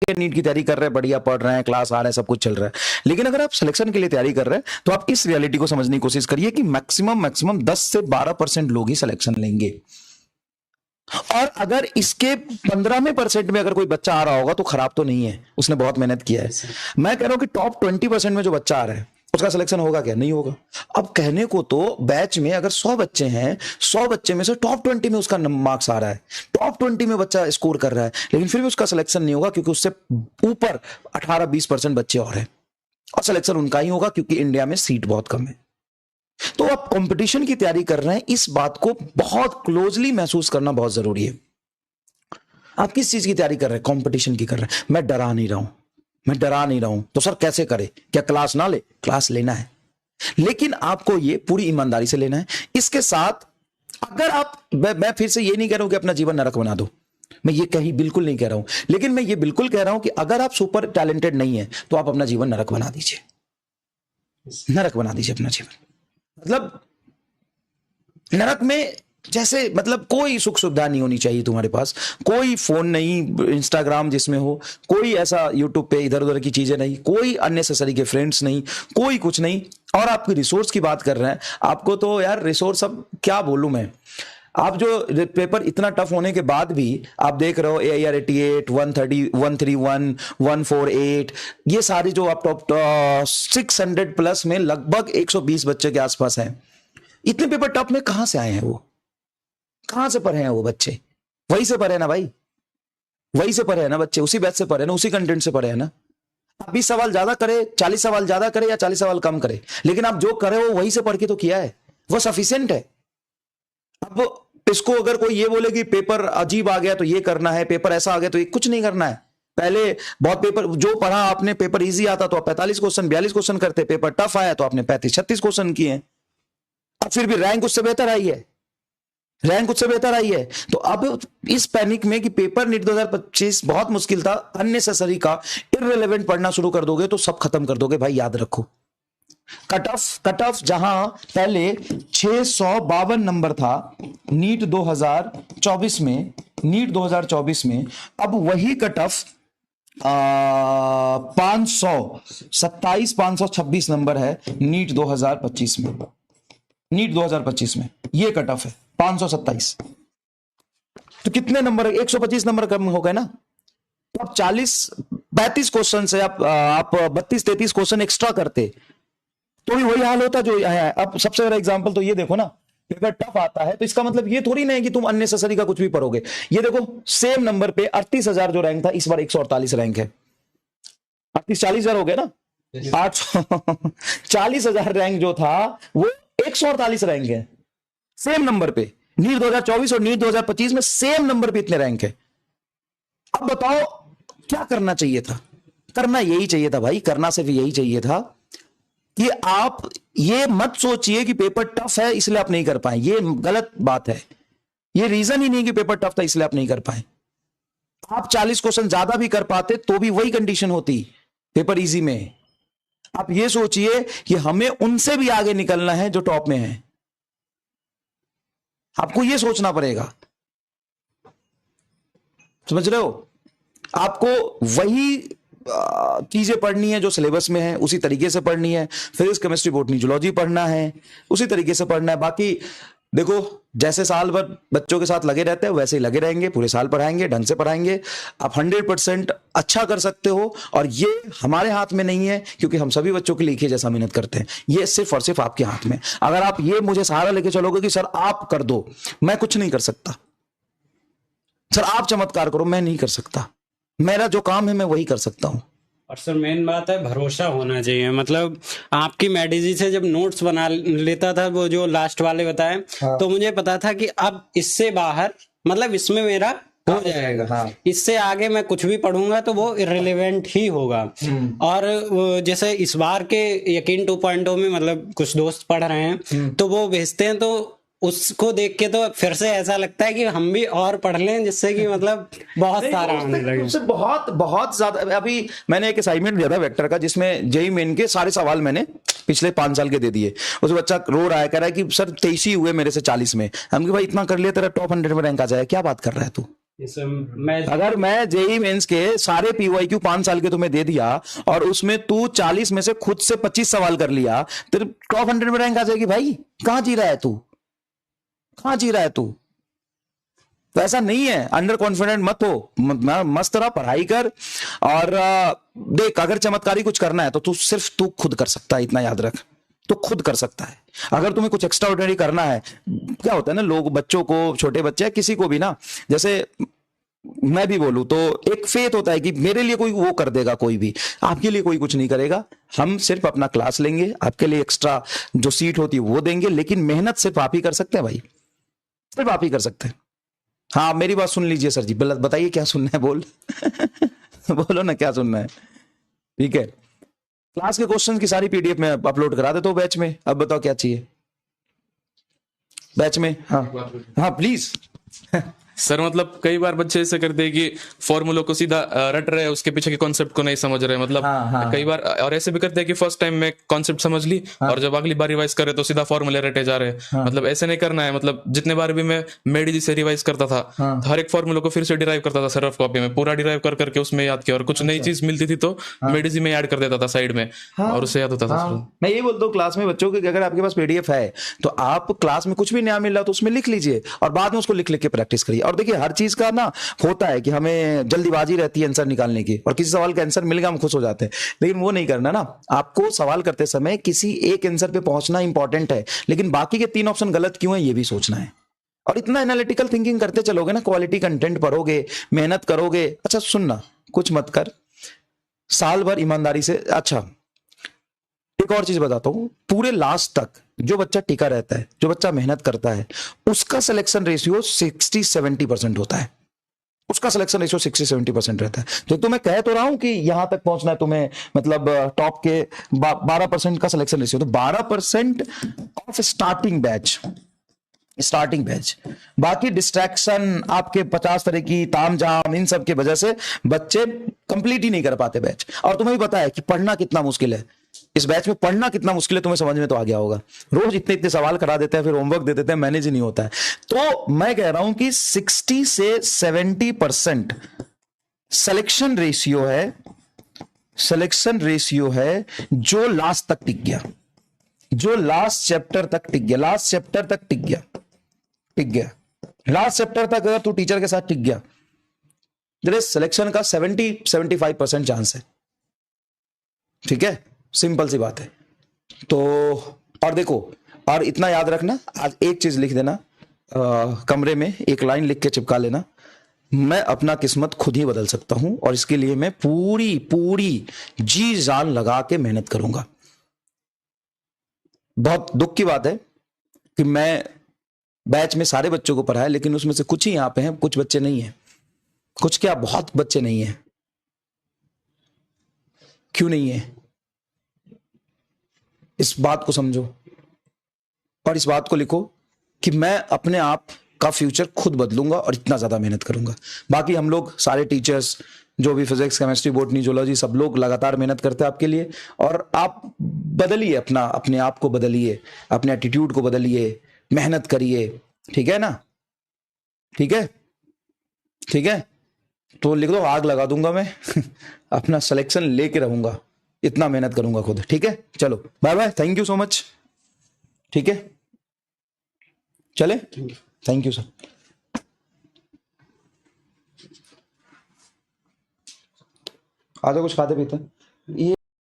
NEET की तैयारी कर रहे हैं, बढ़िया पढ़ रहे हैं, क्लास आ रहे हैं, सब कुछ चल रहा है, लेकिन अगर आप सिलेक्शन के लिए तैयारी कर रहे हैं तो आप इस रियलिटी को समझने की कोशिश करिए कि मैक्सिमम 10 से 12% लोग ही सिलेक्शन लेंगे। और अगर इसके 15% में अगर कोई बच्चा आ रहा होगा तो खराब तो नहीं है, उसने बहुत मेहनत किया है। मैं कह रहा हूं कि टॉप 20% में जो बच्चा आ रहा है उसका सिलेक्शन होगा क्या? नहीं होगा। अब कहने को तो बैच में अगर 100 बच्चे हैं, 100 बच्चे में से टॉप 20 में उसका मार्क्स आ रहा है, टॉप 20 में बच्चा स्कोर कर रहा है, लेकिन फिर भी उसका सिलेक्शन नहीं होगा क्योंकि उससे ऊपर 18-20% बच्चे और हैं, और सिलेक्शन उनका ही होगा क्योंकि इंडिया में सीट बहुत कम है। तो आप कंपटीशन की तैयारी कर रहे हैं, इस बात को बहुत क्लोजली महसूस करना बहुत जरूरी है। आप किस चीज की तैयारी कर रहे हैं? कंपटीशन की कर रहे हैं। मैं डरा नहीं रहा हूं तो सर कैसे करे? क्या क्लास ना ले? क्लास लेना है, लेकिन आपको ये पूरी ईमानदारी से लेना है। इसके साथ अगर आप, मैं फिर से ये नहीं कह रहा हूं कि अपना जीवन नरक बना दो, मैं ये कहीं बिल्कुल नहीं कह रहा हूं, लेकिन मैं ये बिल्कुल कह रहा हूं कि अगर आप सुपर टैलेंटेड नहीं है तो आप अपना जीवन नरक बना दीजिए, नरक बना दीजिए अपना जीवन। मतलब नरक में जैसे, मतलब कोई सुख सुविधा नहीं होनी चाहिए तुम्हारे पास, कोई फोन नहीं, इंस्टाग्राम जिसमें हो, कोई ऐसा यूट्यूब पे इधर उधर की चीजें नहीं, कोई अननेसेसरी के फ्रेंड्स नहीं, कोई कुछ नहीं। और आपकी रिसोर्स की बात कर रहे हैं, आपको तो यार रिसोर्स, अब क्या बोलूं मैं, आप जो पेपर इतना टफ होने के बाद भी आप देख रहे हो AIR 88, 130, 131, 148, ये सारी जो आप टॉप 600 प्लस में लगभग 120 बच्चे के आसपास हैं। इतने पेपर टफ में कहां से आए हैं? वो कहां से पढ़े हैं वो बच्चे? वहीं से पढ़े हैं ना भाई, वहीं से पढ़े हैं ना बच्चे, उसी बैच से पढ़े हैं ना, उसी कंटेंट से पढ़े हैं ना। अब 20 सवाल ज्यादा करे, 40 सवाल ज्यादा करे या 40 सवाल कम करे, लेकिन आप जो करे वो वहीं से पढ़ के तो किया है, वो सफिशिएंट है। अब इसको अगर कोई ये बोले कि पेपर अजीब आ गया तो ये करना है, पेपर ऐसा आ गया तो ये, कुछ नहीं करना है। पहले बहुत पेपर जो पढ़ा आपने, पेपर इजी आता तो आप 45 क्वेश्चन 42 क्वेश्चन करते, पेपर टफ आया तो आपने 35-36 क्वेश्चन किए हैं, अब फिर भी रैंक उससे बेहतर आई है, रैंक उससे बेहतर आई है। तो अब इस पैनिक में कि पेपर नीट 2025 बहुत मुश्किल था, अननेसेसरी का इररिलेवेंट पढ़ना शुरू कर दोगे तो सब खत्म कर दोगे भाई। याद रखो, कट ऑफ जहां पहले 652 नंबर था नीट 2024 में, अब वही कट ऑफ 526 नंबर है नीट 2025 में। नीट 2025 में ये कट ऑफ है 527, तो कितने नंबर? 125 नंबर कम हो गए ना। तो अब 40-35 क्वेश्चन से आप 32-33 क्वेश्चन एक्स्ट्रा करते तो भी वही हाल होता जो है। अब सबसे बड़ा एग्जांपल तो ये देखो ना, पेपर टफ आता है तो इसका मतलब ये थोड़ी ना है कि तुम अननेसेसरी का कुछ भी पढ़ोगे। ये देखो, सेम नंबर पे 38,000 जो रैंक था, इस बार 148 रैंक है। 38-40,000 हो गया ना, 840,000 रैंक जो था वो 148 रैंक है सेम नंबर पे। नीट 2024 और नीट 2025 में सेम नंबर पे इतने रैंक है। अब बताओ क्या करना चाहिए था? करना यही चाहिए था भाई, करना सिर्फ यही चाहिए था कि आप ये मत सोचिए कि पेपर टफ है इसलिए आप नहीं कर पाए, ये गलत बात है। ये रीजन ही नहीं कि पेपर टफ था इसलिए आप नहीं कर पाए। आप 40 क्वेश्चन ज्यादा भी कर पाते तो भी वही कंडीशन होती पेपर इजी में। आप ये सोचिए कि हमें उनसे भी आगे निकलना है जो टॉप में है, आपको ये सोचना पड़ेगा, समझ रहे हो? आपको वही चीजें पढ़नी है जो सिलेबस में है, उसी तरीके से पढ़नी है। फिजिक्स केमिस्ट्री बॉटनी जूलॉजी पढ़ना है, उसी तरीके से पढ़ना है। बाकी देखो, जैसे साल भर बच्चों के साथ लगे रहते हैं वैसे ही लगे रहेंगे, पूरे साल पढ़ाएंगे, ढंग से पढ़ाएंगे। आप 100% अच्छा कर सकते हो, और ये हमारे हाथ में नहीं है क्योंकि हम सभी बच्चों के लिए एक ही जैसा मेहनत करते हैं। ये सिर्फ और सिर्फ आपके हाथ में। अगर आप ये मुझे सहारा लेके चलोगे कि सर आप कर दो, मैं कुछ नहीं कर सकता, सर आप चमत्कार करो, मैं नहीं कर सकता। मेरा जो काम है मैं वही कर सकता हूं। और सर मेन बात है भरोसा होना चाहिए। मतलब आपकी मैडीजी से जब नोट्स बना लेता था, वो जो लास्ट वाले बताए, हाँ। तो मुझे पता था कि अब इससे बाहर, मतलब इसमें मेरा हो जाएगा, हाँ। इससे आगे मैं कुछ भी पढ़ूंगा तो वो इररिलेवेंट ही होगा। और जैसे इस बार के यकीन 2.0 में मतलब कुछ दोस्त पढ़ रहे हैं तो वो भेजते हैं, तो उसको देख के तो फिर से ऐसा लगता है कि हम भी और पढ़ लें, जिससे कि मतलब बहुत सारा आने लगे। बहुत ज्यादा। अभी मैंने एक असाइनमेंट दिया था वेक्टर का, जिसमें जेईई मेन के सारे सवाल मैंने पिछले 5 साल के दे दिए। उस बच्चा रो रहा है, कह रहा है कि सर 23 ही हुए मेरे से 40 में। हम कि भाई इतना कर लिया तेरा टॉप 100 में रैंक आ जाएगा, क्या बात कर रहा है तू? मैं अगर मैं जेई मेंस के सारे पीवाईक्यू 5 साल के तुम्हें दे दिया और उसमें तू 40 में से खुद से 25 सवाल कर लिया, तेरे टॉप 100 में रैंक आ जाएगी भाई। कहां जी रहा है तू, कहां जी रहा है तू? तो ऐसा नहीं है, अंडर कॉन्फिडेंट मत हो, मस्त रहा, पढ़ाई कर। और देख, अगर चमत्कारी कुछ करना है तो तू सिर्फ तू खुद कर सकता है, इतना याद रख, तो खुद कर सकता है। अगर तुम्हें कुछ एक्स्ट्रा ऑर्डिनरी करना है, क्या होता है ना, लोग बच्चों को, छोटे बच्चे किसी को भी ना, जैसे मैं भी बोलूं तो एक फेथ होता है कि मेरे लिए कोई वो कर देगा, कोई भी आपके लिए कोई कुछ नहीं करेगा। हम सिर्फ अपना क्लास लेंगे, आपके लिए एक्स्ट्रा जो सीट होती है वो देंगे, लेकिन मेहनत सिर्फ आप ही कर सकते हैं भाई, सिर्फ आप ही कर सकते हैं। हाँ, मेरी बात सुन लीजिए सर जी, बताइए क्या सुनना है, बोल बोलो ना क्या सुनना है। ठीक है, क्लास के क्वेश्चन की सारी पीडीएफ में अपलोड करा देता हूं बैच में। अब बताओ क्या चाहिए बैच में? हाँ हाँ प्लीज। सर मतलब कई बार बच्चे ऐसे करते हैं कि फॉर्मूलों को सीधा रट रहे हैं, उसके पीछे के कॉन्सेप्ट को नहीं समझ रहे, मतलब कई बार और ऐसे भी करते हैं कि फर्स्ट टाइम में कॉन्सेप्ट समझ ली और जब अगली बार रिवाइज करे तो सीधा फॉर्मूले रटे जा रहे हैं। मतलब ऐसे नहीं करना है। मतलब जितने बार भी मैं मेडी से रिवाइज करता था तो हर एक फॉर्मूले को फिर से डिराइव करता था, सर रफ कॉपी में पूरा डिराइव कर करके उसमें याद किया, और कुछ नई चीज मिलती थी तो मेडी में ऐड कर देता था साइड में, और उससे याद होता था। मैं ये बोलता हूँ क्लास में बच्चों की, अगर आपके पास पीडीएफ है तो आप क्लास में कुछ भी नया मिल रहा तो उसमें लिख लीजिए और बाद में उसको लिख लिख के प्रैक्टिस करिए। और देखिए, हर चीज का ना होता है कि हमें जल्दीबाजी रहती है आंसर निकालने की, और किसी सवाल का आंसर मिल गया हम खुश हो जाते हैं, लेकिन वो नहीं करना ना। आपको सवाल करते समय किसी एक आंसर पे पहुंचना इंपॉर्टेंट है, लेकिन बाकी के 3 ऑप्शन गलत क्यों है ये भी सोचना है। और इतना एनालिटिकल थिंकिंग करते चलोगे ना, क्वालिटी कंटेंट पढ़ोगे, मेहनत करोगे। अच्छा सुनना, कुछ मत कर, साल भर ईमानदारी से। अच्छा एक और चीज बताता हूं, पूरे लास्ट तक जो बच्चा टिका रहता है, जो बच्चा मेहनत करता है, उसका सिलेक्शन रेशियो 60-70% होता है। उसका सिलेक्शन रेशियो 60-70% रहता है। तो मैं कह तो रहा हूं कि यहां तक पहुंचना है तुम्हें, मतलब टॉप के 12% का सिलेक्शन रेशियो, तो 12% of starting batch, starting batch. बाकी डिस्ट्रैक्शन, आपके 50 तरह की तामझाम, इन सब की वजह से बच्चे कंप्लीट ही नहीं कर पाते बैच। और तुम्हें भी पता है कि पढ़ना कितना मुश्किल है, इस बैच में पढ़ना कितना मुश्किल है, तुम्हें समझ में तो आ गया होगा। रोज इतने इतने सवाल करा देते हैं, फिर होमवर्क दे देते हैं, मैनेज ही नहीं होता है। तो मैं कह रहा हूं कि 60 से 70% सिलेक्शन रेशियो है, सिलेक्शन रेशियो है जो लास्ट तक टिक गया, जो लास्ट चैप्टर तक टिक गया, लास्ट चैप्टर तक टिक गया, टिक गया लास्ट चैप्टर तक। अगर तू टीचर के साथ टिक गया, तेरे सिलेक्शन का 70-75% चांस है। ठीक है, सिंपल सी बात है। तो और देखो, और इतना याद रखना, आज एक चीज लिख देना, कमरे में एक लाइन लिख के चिपका लेना, मैं अपना किस्मत खुद ही बदल सकता हूं और इसके लिए मैं पूरी पूरी जी जान लगा के मेहनत करूंगा। बहुत दुख की बात है कि मैं बैच में सारे बच्चों को पढ़ाया, लेकिन उसमें से कुछ ही यहां पे हैं, कुछ बच्चे नहीं हैं, कुछ क्या बहुत बच्चे नहीं हैं। क्यों नहीं है, इस बात को समझो और इस बात को लिखो कि मैं अपने आप का फ्यूचर खुद बदलूंगा और इतना ज्यादा मेहनत करूंगा। बाकी हम लोग सारे टीचर्स जो भी फिजिक्स, केमिस्ट्री, बॉटनी, जूलॉजी, सब लोग लगातार मेहनत करते हैं आपके लिए। और आप बदलिए अपने आप को बदलिए, अपने एटीट्यूड को बदलिए, मेहनत करिए। ठीक है ना? ठीक है, ठीक है। तो लिख दो, आग लगा दूंगा मैं अपना सिलेक्शन लेके रहूंगा, इतना मेहनत करूंगा खुद। ठीक है, चलो bye bye, thank you so much. ठीक है, चले, थैंक यू सर। आजा कुछ खाते पीते। ये